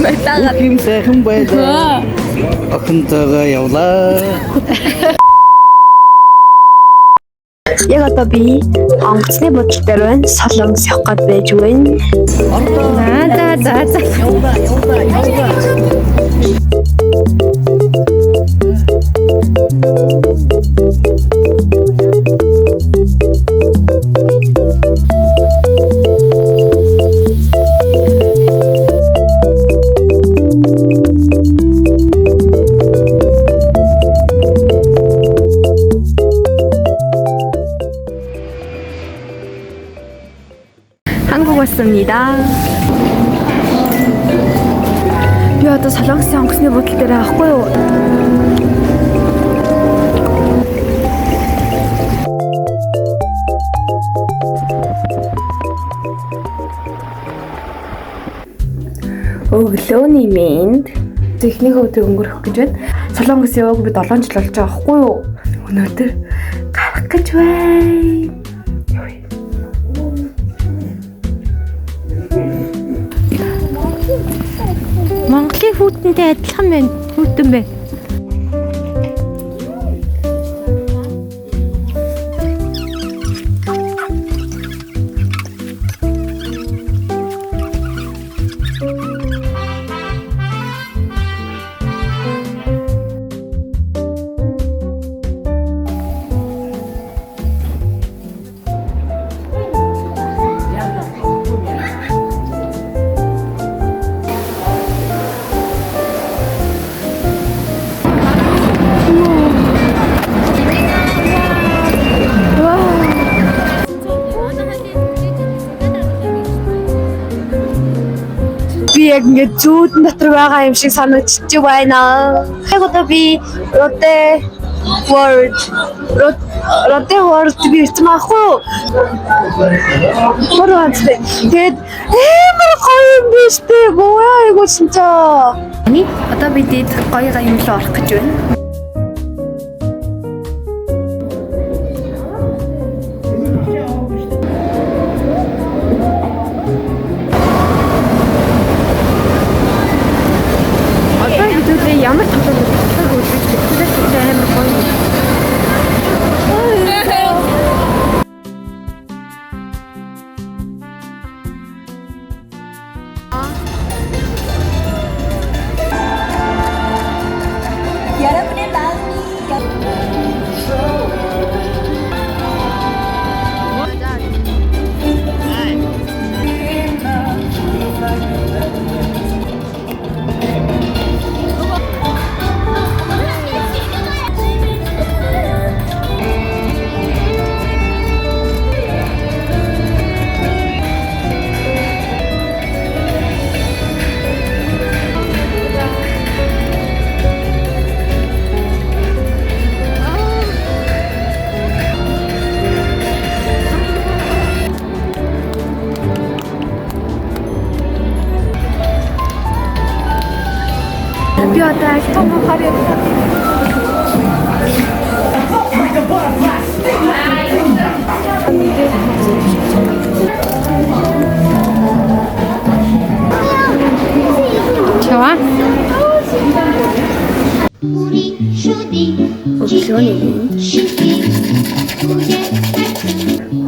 байлаагаад юм сайхан байлаа. Охинтойгоо явлаа. Яг одоо би онгоцны бодол дээр байна. Солонгос явах гээд байж байна. за. 한국 왔습니다. 비 와도 설렁탕 엉크스네 보틀 때라 왔고요. Өглөөний мэнд техник өдөр өнгөрөх гэж байна. Солонгос яваг би 7 жил болж байгаа байхгүй юу? Өнөөдөр гарах гэж байна. Монголын хүүтэнтэй адилхан байна. Хүүтэн байна. Би яг ингээд зүүдэн дотор байгаа юм шиг санагдчих байна. Яг одоо би Lotte World би ирсэн аахгүй юу? Мөрөндөө. Тэгээд амар гоё юм биш үү? Боо айгуу шинцээ. Одоо би дээд гоё юм руу орох гэж байна. Ямар тоглоом үлдэх вэ? Амар гоё. 여러분의 마음이 Би одоо альбом харъя. Чава?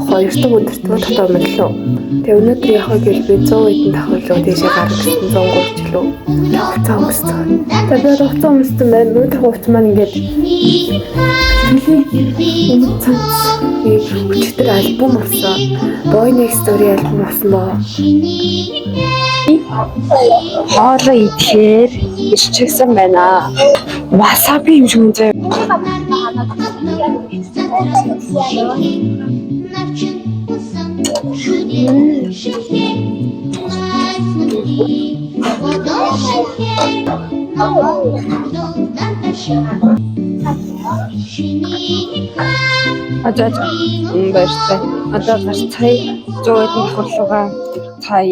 Хоёр дахь өдөрт татаа мэдлээ. Тэгээ өнөөдөр яхаа гэл би 100 хэдэн давхарлуу тийшээ гаргасан 130 кг. Хуцаа өмссөн. Тэгээ би хуцаа өмссөн байна. Өнөөдөр хуцаа маань ингээд өчтөр альбом авсан. Boy Next Door альбом авсан баа. Хоолоо идэхээр иччихсэн байна. Wasabi юм шиг үнэ. Ажаа баяртай. Одоо гарч цай 100 хэдэн давхарлуугаа цай.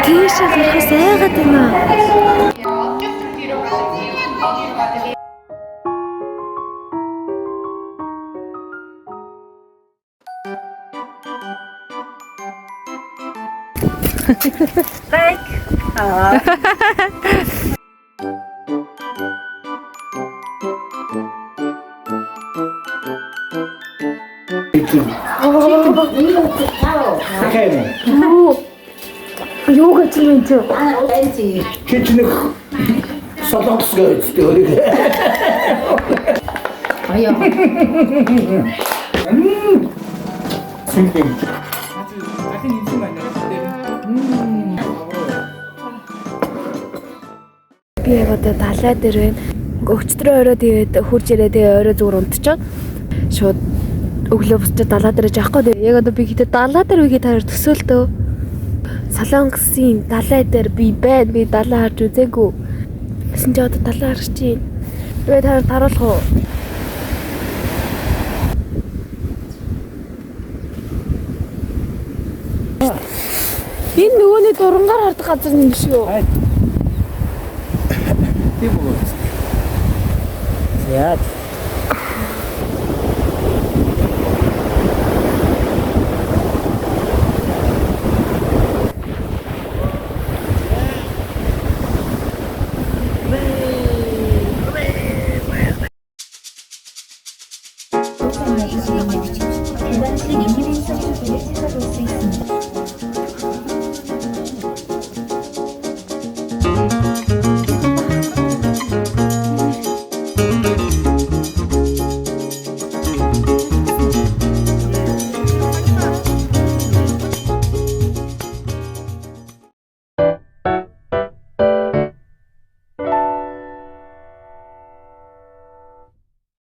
Тийш гарахаас айгаад байна. Юу гэж юм чи? Чичнэг солонгосгоо үзтээ өөрийг. Аяа. Синхэнэ. Би яг одоо далай дээр байна. Өчтөрөө оройд ирээд хурж ирээд тэгээ орой зүгээр унтчиход шууд өглөө босчод далай дээр жаахгүй. Яг одоо би гэдэг далай дээр үгүй таар төсөөлтөө. Солонгосын далай дээр би байна. Би далай харж үзээгүй. Гэсэн чи одоо далай харж чинь. Би таруулах уу? Энэ нөгөөний дурангаар хардаг газар юм биш үү? Тийм үү. Яа.